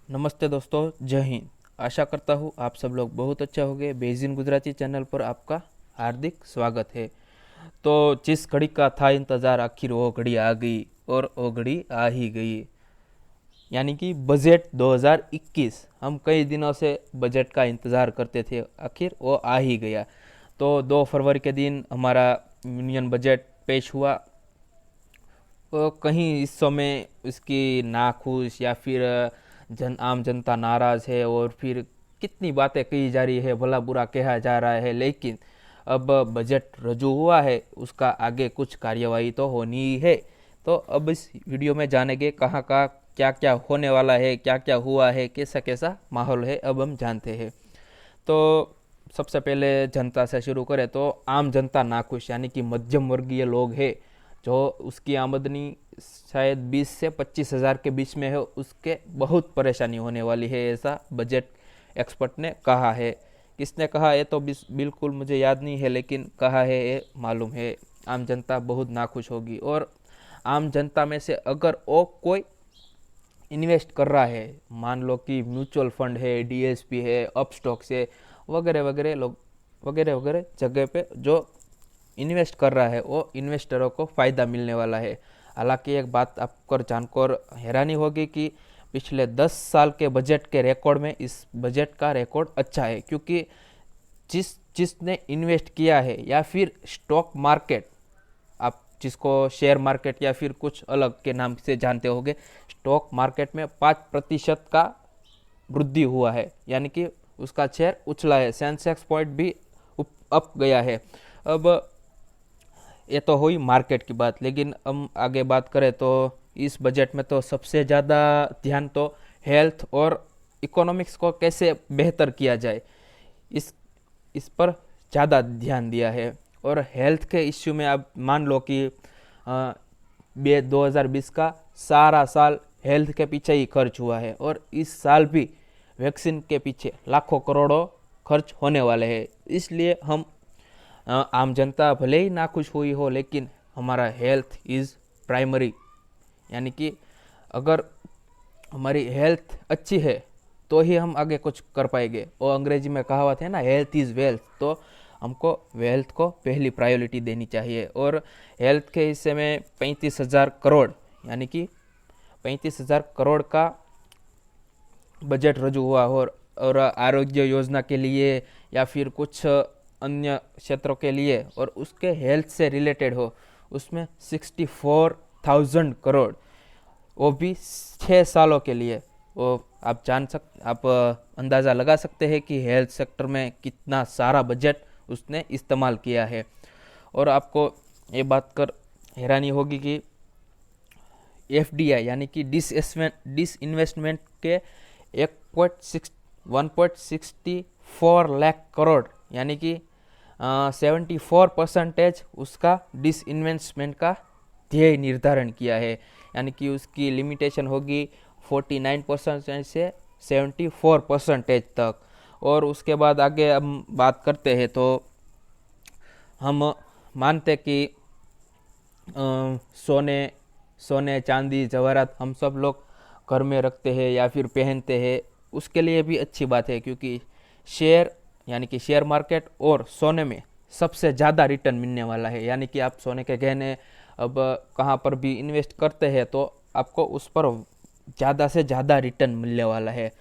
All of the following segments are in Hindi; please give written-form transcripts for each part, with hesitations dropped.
नमस्ते दोस्तों, जय हिंद। आशा करता हूँ आप सब लोग बहुत अच्छा होंगे। बेजिन गुजराती चैनल पर आपका हार्दिक स्वागत है। तो जिस घड़ी का था इंतज़ार, आखिर वो घड़ी आ गई और वो घड़ी आ ही गई, यानी कि बजट 2021। हम कई दिनों से बजट का इंतज़ार करते थे, आखिर वो आ ही गया। तो 2 फरवरी के दिन हमारा यूनियन बजट पेश हुआ। कहीं हिस्सों में इसकी नाखुश या फिर आम जनता नाराज है, और फिर कितनी बातें कही जा रही है, भला बुरा कहा जा रहा है। लेकिन अब बजट रजू हुआ है, उसका आगे कुछ कार्यवाही तो होनी ही है। तो अब इस वीडियो में जानेंगे कहाँ का क्या क्या होने वाला है, क्या क्या हुआ है, कैसा कैसा माहौल है, अब हम जानते हैं। तो सबसे पहले जनता से शुरू करें तो आम जनता नाखुश, यानी कि मध्यम वर्गीय लोग हैं, जो उसकी आमदनी शायद 20 से 25 हज़ार के बीच में है, उसके बहुत परेशानी होने वाली है, ऐसा बजट एक्सपर्ट ने कहा है। किसने कहा है तो बिल्कुल मुझे याद नहीं है, लेकिन कहा है ये मालूम है। आम जनता बहुत नाखुश होगी, और आम जनता में से अगर वो कोई इन्वेस्ट कर रहा है, मान लो कि म्यूचुअल फंड है, डीएसपी है, अपस्टॉक्स है, वगैरह वगैरह लोग, वगैरह वगैरह जगह पे जो इन्वेस्ट कर रहा है, वो इन्वेस्टरों को फ़ायदा मिलने वाला है। हालांकि एक बात आपको जानकर हैरानी होगी कि पिछले 10 साल के बजट के रिकॉर्ड में इस बजट का रिकॉर्ड अच्छा है, क्योंकि जिसने इन्वेस्ट किया है, या फिर स्टॉक मार्केट, आप जिसको शेयर मार्केट या फिर कुछ अलग के नाम से जानते होंगे, स्टॉक मार्केट में 5% का वृद्धि हुआ है, यानी कि उसका शेयर उछला है। सेंसेक्स पॉइंट भी अप गया है। अब ये तो हुई मार्केट की बात, लेकिन हम आगे बात करें तो इस बजट में तो सबसे ज़्यादा ध्यान तो हेल्थ और इकोनॉमिक्स को कैसे बेहतर किया जाए, इस इस पर ज़्यादा ध्यान दिया है। और हेल्थ के इश्यू में आप मान लो कि 2020 का सारा साल हेल्थ के पीछे ही खर्च हुआ है, और इस साल भी वैक्सीन के पीछे लाखों करोड़ों खर्च होने वाले हैं। इसलिए हम आम जनता भले ही नाखुश हुई हो, लेकिन हमारा हेल्थ इज़ प्राइमरी, यानी कि अगर हमारी हेल्थ अच्छी है तो ही हम आगे कुछ कर पाएंगे। और अंग्रेजी में कहावत है ना, हेल्थ इज़ वेल्थ। तो हमको वेल्थ को पहली प्रायोरिटी देनी चाहिए। और हेल्थ के हिस्से में 35,000 करोड़, यानी कि 35,000 करोड़ का बजट रजू हुआ। और आरोग्य योजना के लिए या फिर कुछ अन्य क्षेत्रों के लिए, और उसके हेल्थ से रिलेटेड हो, उसमें 64,000 करोड़, वो भी 6 सालों के लिए। वो आप अंदाज़ा लगा सकते हैं कि हेल्थ सेक्टर में कितना सारा बजट उसने इस्तेमाल किया है। और आपको ये बात कर हैरानी होगी कि एफडीआई, यानी कि डिस इन्वेस्टमेंट के 1.64 लाख करोड़, यानी कि 74% उसका डिस इन्वेस्टमेंट का ध्येय निर्धारण किया है, यानी कि उसकी लिमिटेशन होगी 49% से 74% तक। और उसके बाद आगे हम बात करते हैं तो हम मानते कि सोने सोने चांदी जवाहरात हम सब लोग घर में रखते हैं या फिर पहनते हैं, उसके लिए भी अच्छी बात है, क्योंकि शेयर, यानी कि शेयर मार्केट और सोने में सबसे ज़्यादा रिटर्न मिलने वाला है। यानी कि आप सोने के गहने अब कहाँ पर भी इन्वेस्ट करते हैं तो आपको उस पर ज़्यादा से ज़्यादा रिटर्न मिलने वाला है।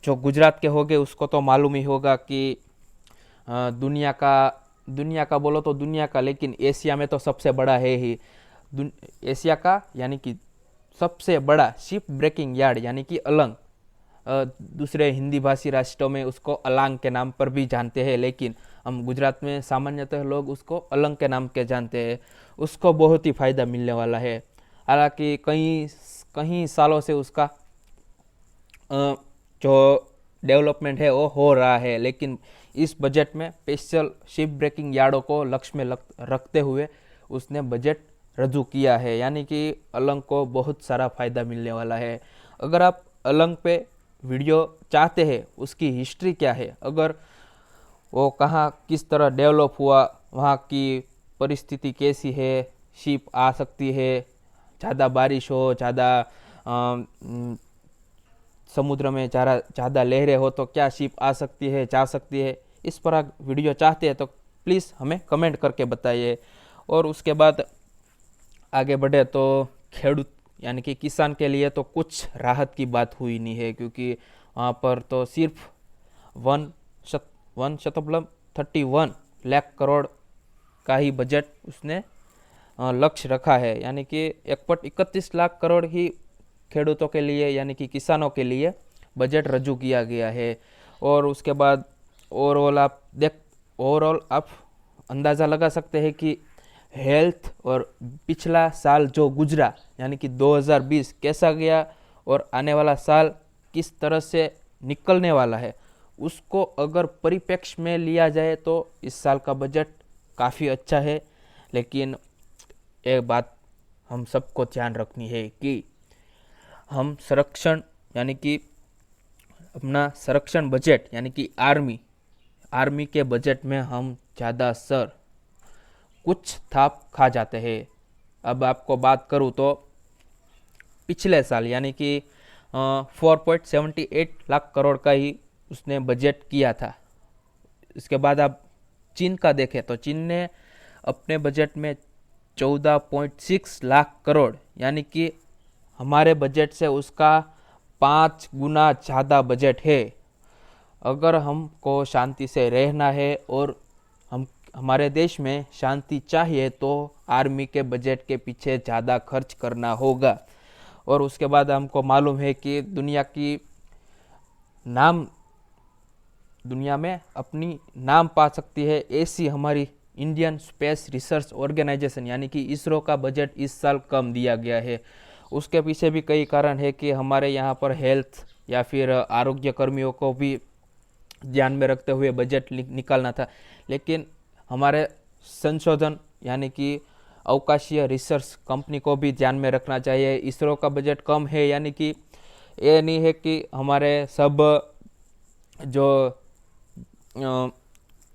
जो गुजरात के होंगे उसको तो मालूम ही होगा कि दुनिया का बोलो तो दुनिया का, लेकिन एशिया में तो सबसे बड़ा है ही। एशिया का, यानी कि सबसे बड़ा शिप ब्रेकिंग यार्ड, यानी कि अलंग, दूसरे हिंदी भाषी राष्ट्रों में उसको अलांग के नाम पर भी जानते हैं, लेकिन हम गुजरात में सामान्यतः लोग उसको अलंग के नाम के जानते हैं। उसको बहुत ही फ़ायदा मिलने वाला है। हालांकि कई कई सालों से उसका जो डेवलपमेंट है वो हो रहा है, लेकिन इस बजट में स्पेशल शिप ब्रेकिंग यार्डों को लक्ष्य में रखते हुए उसने बजट रजू किया है, यानी कि अलंग को बहुत सारा फ़ायदा मिलने वाला है। अगर आप अलंग पे वीडियो चाहते हैं, उसकी हिस्ट्री क्या है, अगर वो कहाँ किस तरह डेवलप हुआ, वहाँ की परिस्थिति कैसी है, शिप आ सकती है, ज़्यादा बारिश हो, ज़्यादा समुद्र में ज़्यादा लहरें हो तो क्या शिप आ सकती है, जा सकती है, इस पर आप वीडियो चाहते हैं तो प्लीज़ हमें कमेंट करके बताइए। और उसके बाद आगे बढ़े तो खेडूत यानी कि किसान के लिए तो कुछ राहत की बात हुई नहीं है, क्योंकि वहाँ पर तो सिर्फ 1.31 लाख करोड़ का ही बजट उसने लक्ष्य रखा है, यानी कि 1.31 लाख करोड़ ही खेडूतों के लिए यानी कि किसानों के लिए बजट रजू किया गया है। और उसके बाद ओवरऑल आप अंदाज़ा लगा सकते हैं कि हेल्थ और पिछला साल जो गुजरा यानी कि 2020 कैसा गया और आने वाला साल किस तरह से निकलने वाला है, उसको अगर परिप्रेक्ष्य में लिया जाए तो इस साल का बजट काफ़ी अच्छा है। लेकिन एक बात हम सबको ध्यान रखनी है कि हम संरक्षण यानी कि अपना संरक्षण बजट यानी कि आर्मी के बजट में हम ज़्यादा कुछ थाप खा जाते हैं। अब आपको बात करूँ तो पिछले साल यानी कि 4.78 लाख करोड़ का ही उसने बजट किया था। इसके बाद आप चीन का देखें तो चीन ने अपने बजट में 14.6 लाख करोड़ यानी कि हमारे बजट से उसका 5 गुना ज़्यादा बजट है। अगर हमको शांति से रहना है और हमारे देश में शांति चाहिए तो आर्मी के बजट के पीछे ज़्यादा खर्च करना होगा। और उसके बाद हमको मालूम है कि दुनिया में अपनी नाम पा सकती है ऐसी हमारी इंडियन स्पेस रिसर्च ऑर्गेनाइजेशन यानी कि इसरो का बजट इस साल कम दिया गया है। उसके पीछे भी कई कारण है कि हमारे यहाँ पर हेल्थ या फिर आरोग्य कर्मियों को भी ध्यान में रखते हुए बजट निकालना था। लेकिन हमारे संशोधन यानी कि अवकाशीय रिसर्च कंपनी को भी ध्यान में रखना चाहिए। इसरो का बजट कम है यानी कि ये नहीं है कि हमारे सब जो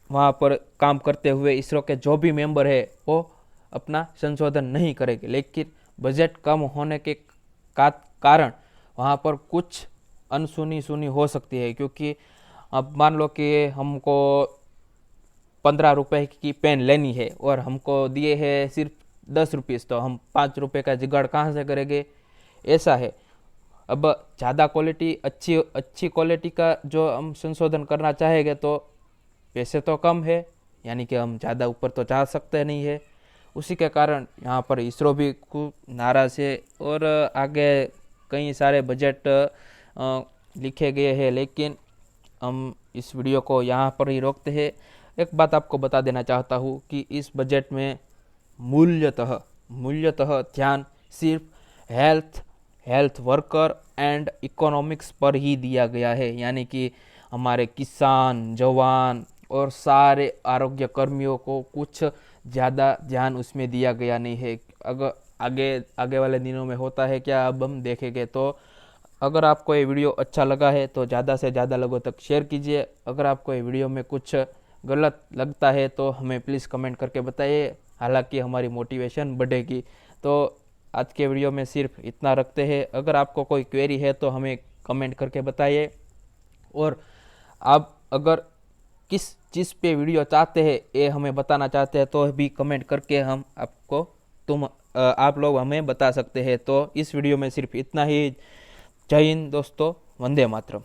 वहाँ पर काम करते हुए इसरो के जो भी मेंबर है वो अपना संशोधन नहीं करेंगे, लेकिन बजट कम होने के कारण वहाँ पर कुछ अनसुनी हो सकती है। क्योंकि अब मान लो कि हमको 15 रुपए की पेन लेनी है और हमको दिए है सिर्फ 10 रुपीज़, तो हम 5 रुपए का जुगाड़ कहाँ से करेंगे, ऐसा है। अब ज़्यादा क्वालिटी अच्छी क्वालिटी का जो हम संशोधन करना चाहेंगे तो पैसे तो कम है, यानी कि हम ज़्यादा ऊपर तो जा सकते नहीं है। उसी के कारण यहाँ पर इसरो भी खूब नाराज़ है और आगे कई सारे बजट लिखे गए हैं। लेकिन हम इस वीडियो को यहाँ पर ही रोकते हैं। एक बात आपको बता देना चाहता हूँ कि इस बजट में मूल्यतः ध्यान सिर्फ हेल्थ वर्कर एंड इकोनॉमिक्स पर ही दिया गया है, यानी कि हमारे किसान, जवान और सारे आरोग्य कर्मियों को कुछ ज़्यादा ध्यान उसमें दिया गया नहीं है। अगर आगे वाले दिनों में होता है क्या, अब हम देखेंगे। तो अगर आपको ये वीडियो अच्छा लगा है तो ज़्यादा से ज़्यादा लोगों तक शेयर कीजिए। अगर आपको ये वीडियो में कुछ गलत लगता है तो हमें प्लीज़ कमेंट करके बताइए, हालांकि हमारी मोटिवेशन बढ़ेगी। तो आज के वीडियो में सिर्फ इतना रखते हैं। अगर आपको कोई क्वेरी है तो हमें कमेंट करके बताइए, और आप अगर किस चीज़ पे वीडियो चाहते हैं ये हमें बताना चाहते हैं तो भी कमेंट करके आप लोग हमें बता सकते हैं। तो इस वीडियो में सिर्फ इतना ही। जय हिंद दोस्तों, वंदे मातरम।